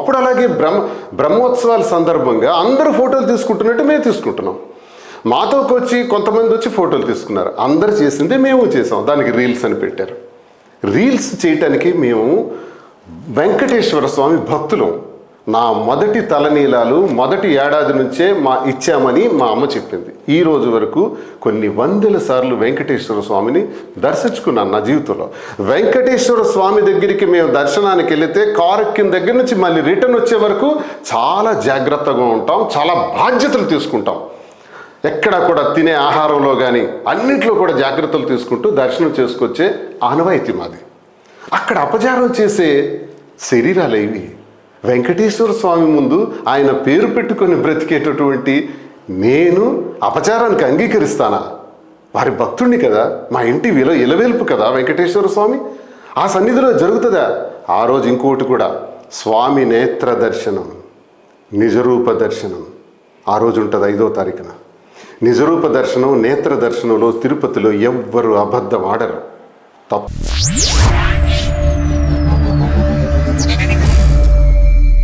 అప్పుడు అలాగే బ్రహ్మోత్సవాల సందర్భంగా అందరూ ఫోటోలు తీసుకుంటున్నట్టు మేము తీసుకుంటున్నాం. మాతోకి వచ్చి కొంతమంది వచ్చి ఫోటోలు తీసుకున్నారు. అందరు చేసిందే మేము చేసాం. దానికి రీల్స్ అని పెట్టారు. రీల్స్ చేయటానికి మేము వెంకటేశ్వర స్వామి భక్తులం. నా మొదటి తలనీలాలు మొదటి ఏడాది నుంచే ఇచ్చామని మా అమ్మ చెప్పింది. ఈ రోజు వరకు కొన్ని వందల సార్లు వెంకటేశ్వర స్వామిని దర్శించుకున్నాను నా జీవితంలో. వెంకటేశ్వర స్వామి దగ్గరికి మేము దర్శనానికి వెళితే కారు ఎక్కిన దగ్గర నుంచి మళ్ళీ రిటర్న్ వచ్చే వరకు చాలా జాగ్రత్తగా ఉంటాం, చాలా బాధ్యతలు తీసుకుంటాం. ఎక్కడ కూడా తినే ఆహారంలో కానీ అన్నింటిలో కూడా జాగ్రత్తలు తీసుకుంటూ దర్శనం చేసుకొచ్చే ఆనవాయితీ మాది. అక్కడ అపచారం చేసే శరీరాలు ఇవి. వెంకటేశ్వర స్వామి ముందు ఆయన పేరు పెట్టుకొని బ్రతికేటటువంటి నేను అపచారానికి అంగీకరిస్తానా? వారి భక్తుడిని కదా, మా ఇంటి ఇలవేల్పు కదా వెంకటేశ్వర స్వామి. ఆ సన్నిధిలో జరుగుతుందా? ఆ రోజు ఇంకోటి కూడా, స్వామి నేత్ర దర్శనం, నిజరూప దర్శనం ఆ రోజు ఉంటుంది 5వ తారీఖున. నిజరూప దర్శనం, నేత్ర దర్శనంలో తిరుపతిలో ఎవ్వరు అబద్ధం ఆడరు. తప్పు.